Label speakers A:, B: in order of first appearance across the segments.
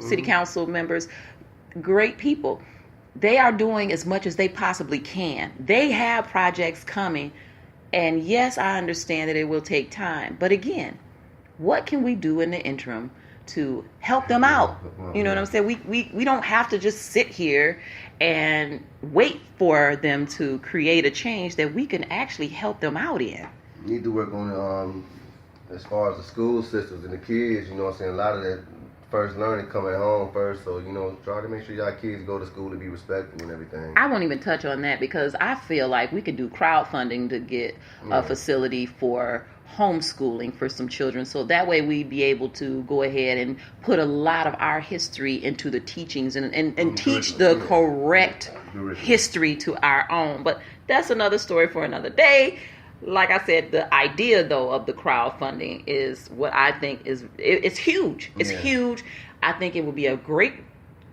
A: city council members, great people. They are doing as much as they possibly can. They have projects coming. And yes, I understand that it will take time. But again, what can we do in the interim to help them out? You know what I'm saying? We don't have to just sit here and wait for them to create a change that we can actually help them out in.
B: You need to work on as far as the school systems and the kids, you know what I'm saying? A lot of that first learning come at home first, so try to make sure y'all kids go to school and be respectful and everything.
A: I won't even touch on that because I feel like we could do crowdfunding to get a facility for homeschooling for some children, so that way we'd be able to go ahead and put a lot of our history into the teachings and teach the correct history to our own. But that's another story for another day. Like I said, the idea, though, of the crowdfunding is what I think it's huge. It's huge. I think it would be a great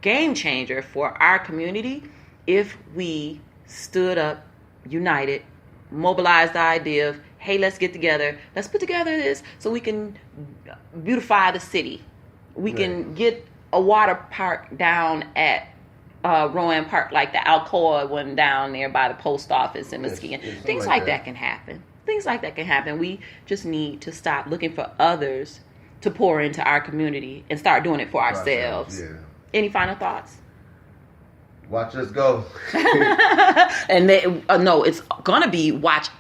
A: game changer for our community if we stood up, united, mobilized the idea of, hey, let's get together. Let's put together this so we can beautify the city. We can get a water park down at Rowan Park, like the Alcoa one down there by the post office in Muskegon. Things like that can happen. Things like that can happen. We just need to stop looking for others to pour into our community and start doing it for ourselves. Yeah. Any final thoughts?
B: Watch us go.
A: And no, it's gonna be watch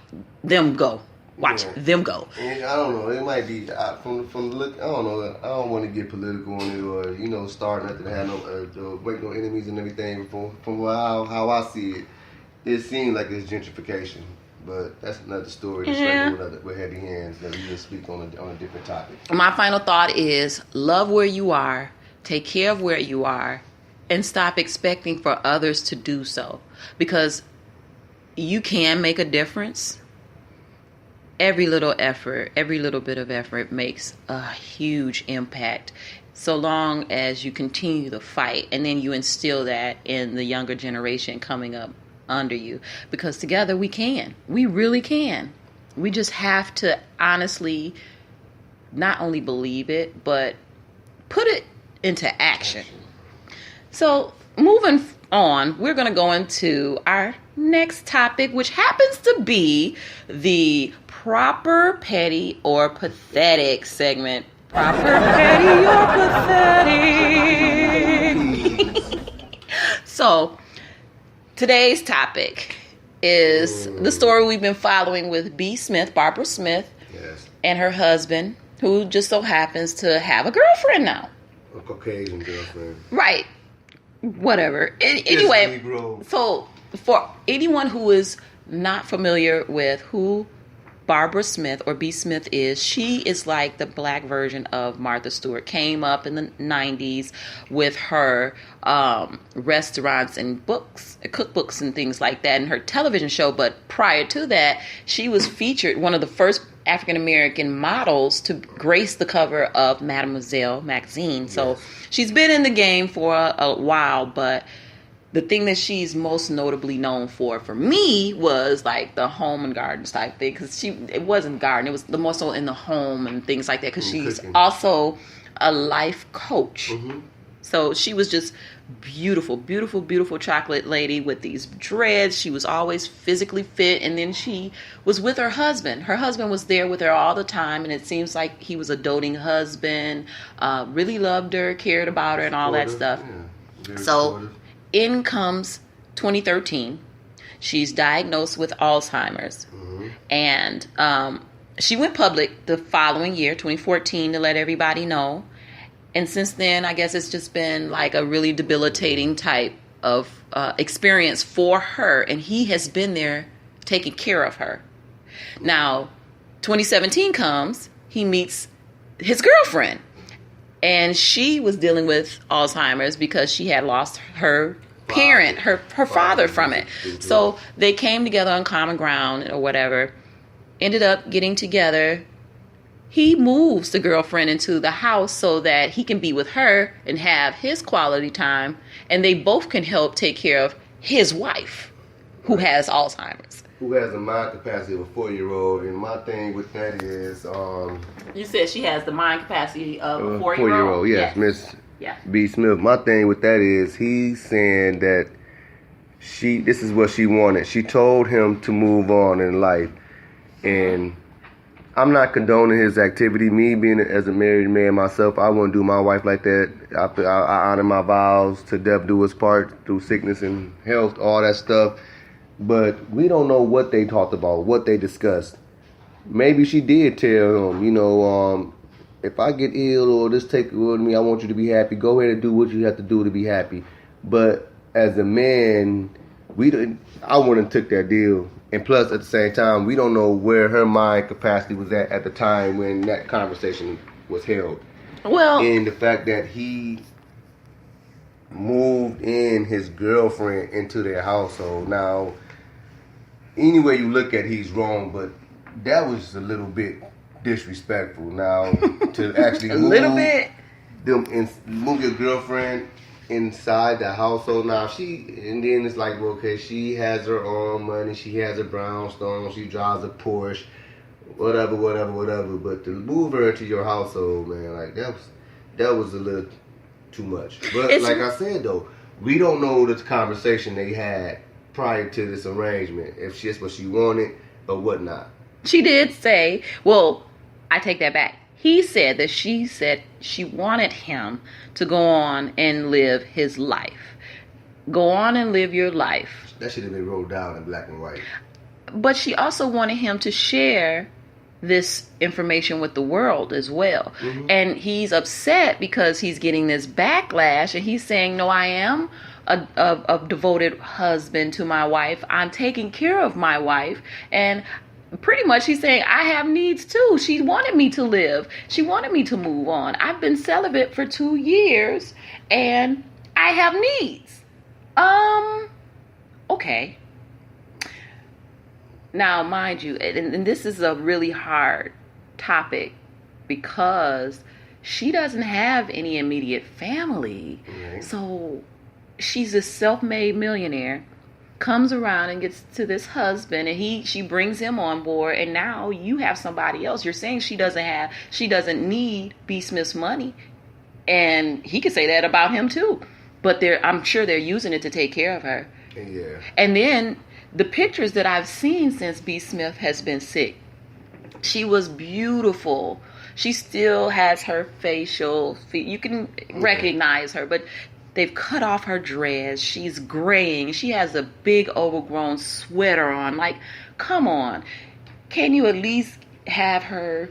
A: them go. Watch them go.
B: And I don't know. It might be from the look. I don't know. I don't want to get political on it or start nothing to have break no enemies and everything. From how I see it, it seems like it's gentrification, but that's another story. With heavy hands that we just speak on a different topic.
A: My final thought is: love where you are, take care of where you are, and stop expecting for others to do so, because you can make a difference. Every little effort, every little bit of effort makes a huge impact, so long as you continue the fight and then you instill that in the younger generation coming up under you, because together we can. We really can. We just have to honestly not only believe it, but put it into action. So moving on, we're going to go into our next topic, which happens to be the proper, petty, or pathetic segment. Proper, petty, or pathetic. So, today's topic is the story we've been following with Barbara Smith, and her husband, who just so happens to have a girlfriend now.
B: A Caucasian girlfriend.
A: Right. Whatever. Anyway, so for anyone who is not familiar with who Barbara Smith or B. Smith is, she is like the black version of Martha Stewart. Came up in the 90s with her restaurants and books, cookbooks and things like that, and her television show. But prior to that, she was featured, one of the first African-American models to grace the cover of Mademoiselle magazine. So she's been in the game for a while, but the thing that she's most notably known for me, was like the home and gardens type thing. Because it wasn't garden, it was the more so in the home and things like that. Because she's also a life coach. Mm-hmm. So she was just beautiful, beautiful, beautiful chocolate lady with these dreads. She was always physically fit. And then she was with her husband. Her husband was there with her all the time. And it seems like he was a doting husband, really loved her, cared about her and all that stuff. Yeah, so in comes 2013. She's diagnosed with Alzheimer's. Mm-hmm. And she went public the following year, 2014, to let everybody know. And since then, I guess it's just been like a really debilitating type of experience for her. And he has been there taking care of her. Now, 2017 comes, he meets his girlfriend. And she was dealing with Alzheimer's because she had lost her parent, her father from it. So they came together on common ground or whatever, ended up getting together. He moves the girlfriend into the house so that he can be with her and have his quality time. And they both can help take care of his wife, who has Alzheimer's.
B: Who has the mind capacity of a 4-year-old. And my thing with that is...
A: you said she has the mind capacity of a 4-year-old?
B: 4-year-old, yes.
A: Yeah.
B: B. Smith. My thing with that is he's saying that this is what she wanted. She told him to move on in life. And I'm not condoning his activity. Me being as a married man myself, I wouldn't do my wife like that. I honor my vows to death do us part through sickness and health, all that stuff. But we don't know what they talked about, what they discussed. Maybe she did tell him, if I get ill or this take with me, I want you to be happy. Go ahead and do what you have to do to be happy. But as a man, I wouldn't took that deal. And plus, at the same time, we don't know where her mind capacity was at the time when that conversation was held.
A: Well,
B: and the fact that he moved in his girlfriend into their household. Now, any way you look at it, he's wrong, but that was a little bit disrespectful. Now, to actually move your girlfriend inside the household. Now and then it's like, well, okay, she has her own money, she has a brownstone, she drives a Porsche, whatever. But to move her into your household, man, like that was a little too much. But like I said though, we don't know the conversation they had prior to this arrangement, if that's what she wanted or whatnot.
A: She did say, well, I take that back. He said that she said she wanted him to go on and live his life. Go on and live your life.
B: That should have been wrote down in black and white.
A: But she also wanted him to share this information with the world as well. Mm-hmm. And he's upset because he's getting this backlash, and he's saying, no, I am a devoted husband to my wife. I'm taking care of my wife, and pretty much he's saying, I have needs too. She wanted me to live. She wanted me to move on. I've been celibate for 2 years and I have needs. Okay. Now, mind you, and this is a really hard topic because she doesn't have any immediate family. Mm-hmm. So she's a self-made millionaire. Comes around and gets to this husband, and she brings him on board, and now you have somebody else. You're saying she doesn't need B. Smith's money, and he could say that about him too. But I'm sure they're using it to take care of her.
B: Yeah.
A: And then the pictures that I've seen since B. Smith has been sick, she was beautiful. She still has her facial. You can recognize her, but they've cut off her dress. She's graying. She has a big overgrown sweater on. Like, come on. Can you at least have her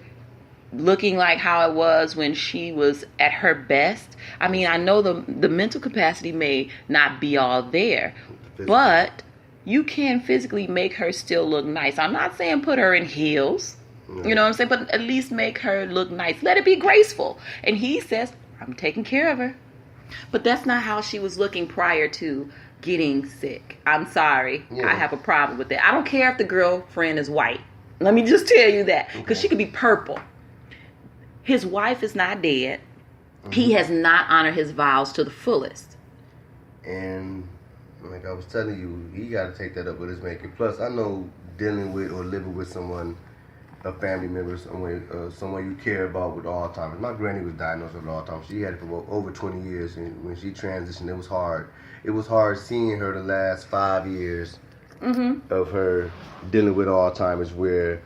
A: looking like how it was when she was at her best? I mean, I know the mental capacity may not be all there, but you can physically make her still look nice. I'm not saying put her in heels. You know what I'm saying? But at least make her look nice. Let it be graceful. And he says, I'm taking care of her. But that's not how she was looking prior to getting sick. I'm sorry. Yeah. I have a problem with that. I don't care if the girlfriend is white. Let me just tell you that. Because she could be purple. His wife is not dead. Mm-hmm. He has not honored his vows to the fullest.
B: And like I was telling you, he got to take that up with his maker. Plus, I know dealing with or living with someone, a family member, someone you care about with Alzheimer's. My granny was diagnosed with Alzheimer's. She had it for over 20 years, and when she transitioned, it was hard. It was hard seeing her the last 5 years of her dealing with Alzheimer's, where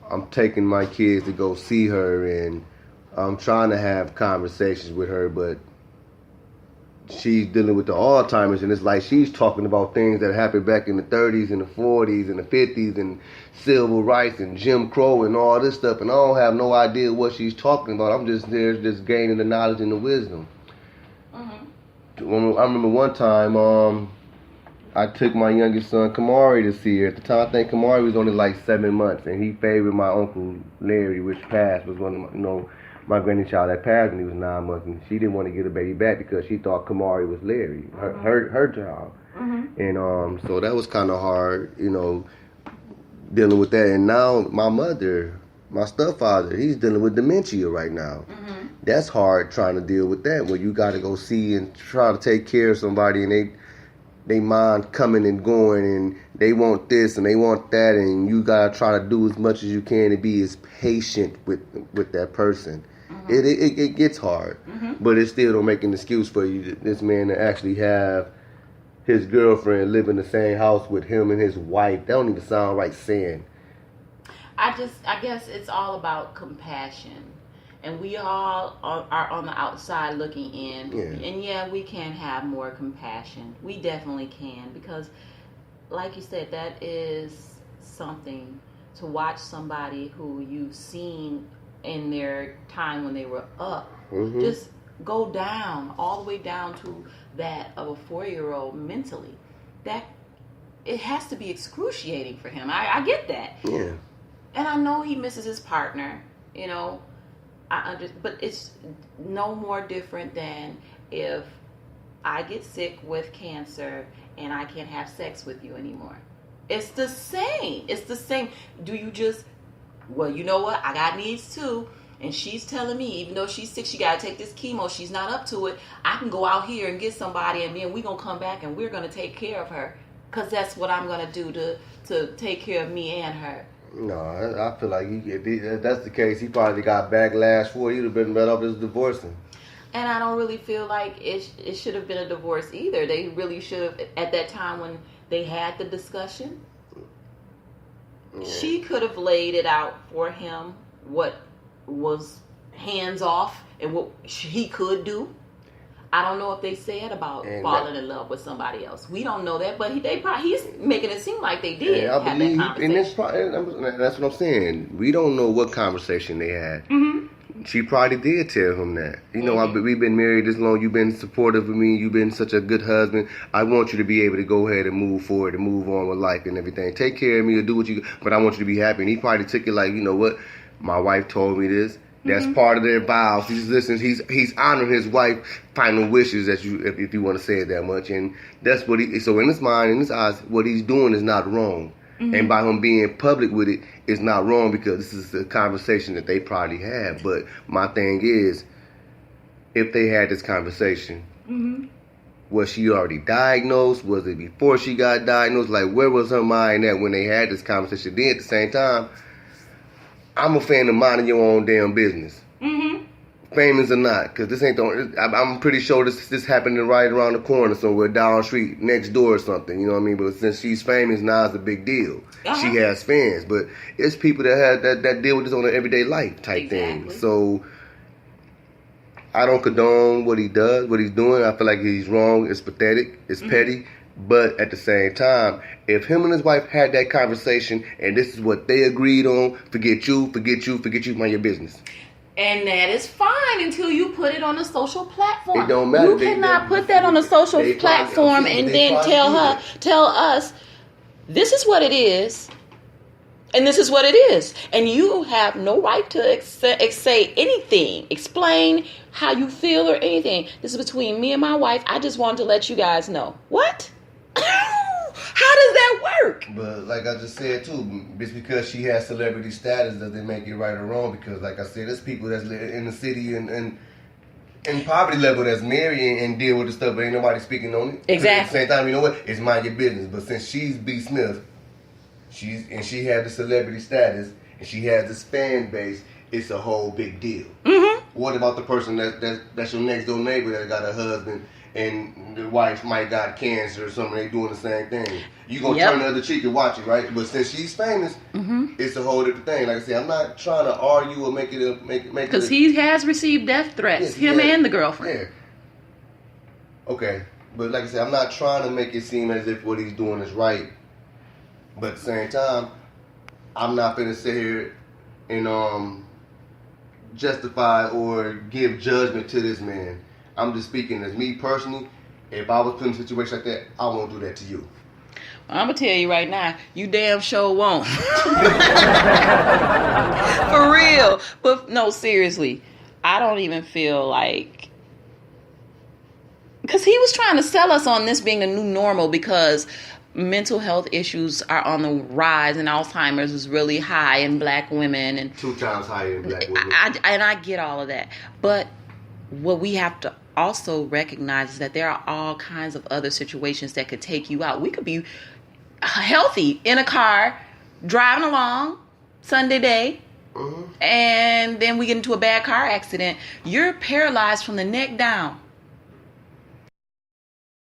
B: I'm taking my kids to go see her, and I'm trying to have conversations with her, but she's dealing with the Alzheimer's, and it's like she's talking about things that happened back in the 30s and the 40s and the 50s and civil rights and Jim Crow and all this stuff, and I don't have no idea what she's talking about. I'm just there just gaining the knowledge and the wisdom. I remember one time I took my youngest son Kamari to see her. At the time, I think Kamari was only like 7 months, and he favored my uncle Larry, which passed, was one of my granny child that passed when he was 9 months, and she didn't want to get a baby back because she thought Kamari was Larry, her child. And so that was kind of hard, dealing with that. And now my stepfather, he's dealing with dementia right now. That's hard trying to deal with that when you got to go see and try to take care of somebody, and they mind coming and going, and they want this and they want that, and you got to try to do as much as you can to be as patient with that person. It gets hard, but it still don't make an excuse for you, this man, to actually have his girlfriend live in the same house with him and his wife. That don't even sound right saying.
A: I guess it's all about compassion. And we all are on the outside looking in. Yeah. And we can have more compassion. We definitely can. Because, like you said, that is something to watch somebody who you've seen in their time when they were up. Just go down, all the way down to that of a 4-year-old mentally. That it has to be excruciating for him. I get that.
B: Yeah.
A: And I know he misses his partner, but it's no more different than if I get sick with cancer and I can't have sex with you anymore. It's the same. Do you just, well, you know what? I got needs too. And she's telling me, even though she's sick, she got to take this chemo. She's not up to it. I can go out here and get somebody, and then we're going to come back and we're going to take care of her. Because that's what I'm going to do to take care of me and her.
B: No, I feel like if that's the case, he probably got backlash for it. He'd have been better off just divorcing.
A: And I don't really feel like it should have been a divorce either. They really should have, at that time when they had the discussion, she could have laid it out for him what was hands off and what he could do. I don't know if they said about falling in love with somebody else. We don't know that, but he's making it seem like they did have that conversation.
B: And that's what I'm saying. We don't know what conversation they had. She probably did tell him that. We've been married this long. You've been supportive of me. You've been such a good husband. I want you to be able to go ahead and move forward and move on with life and everything. Take care of me or do what you. But I want you to be happy. And he probably took it like, you know what? My wife told me this. That's part of their vows. He's honoring his wife's final wishes, if you want to say it that much. And that's what so in his mind, in his eyes, what he's doing is not wrong. And by him being public with it, it's not wrong because this is a conversation that they probably had. But my thing is, if they had this conversation, was she already diagnosed? Was it before she got diagnosed? Like, where was her mind at when they had this conversation? Then at the same time, I'm a fan of minding your own damn business. Famous or not, because this ain't I'm pretty sure this happening right around the corner somewhere, down the street, next door or something, you know what I mean? But since she's famous, now it's a big deal. She has fans, but it's people that deal with this on an everyday life type thing. So I don't condone what he does, what he's doing. I feel like he's wrong. It's pathetic. It's petty. But at the same time, if him and his wife had that conversation and this is what they agreed on, forget you, mind your business.
A: And that is fine until you put it on a social platform.
B: It don't matter.
A: You cannot put that on a social platform and then tell us, this is what it is, and this is what it is. And you have no right to say anything, explain how you feel or anything. This is between me and my wife. I just wanted to let you guys know. What? How does that work?
B: But like I just said too, just because she has celebrity status doesn't make it right or wrong. Because like I said, there's people that's in the city and poverty level that's married and deal with the stuff, but ain't nobody speaking on it.
A: Exactly.
B: At the same time, you know what? It's mind your business. But since she's B. Smith, she has the celebrity status and she has this fan base, it's a whole big deal. What about the person that's your next door neighbor that got a husband and the wife might got cancer or something? They doing the same thing. You gonna turn the other cheek and watch it, right? But since she's famous, it's a whole different thing. Like I said, I'm not trying to argue or make it
A: because he has received death threats, and the girlfriend.
B: Yeah. Okay, but like I said, I'm not trying to make it seem as if what he's doing is right. But at the same time, I'm not gonna sit here and justify or give judgment to this man. I'm just speaking as me personally. If I was put in a situation like that, I won't do that to you.
A: Well, I'm going to tell you right now, you damn sure won't. For real. But no, seriously, I don't even feel like... Because he was trying to sell us on this being a new normal because mental health issues are on the rise and Alzheimer's is really high in black women. And
B: 2 times higher in black women.
A: I get all of that. But what we have to also recognize is that there are all kinds of other situations that could take you out. We could be healthy in a car, driving along Sunday day, and then we get into a bad car accident, you're paralyzed from the neck down.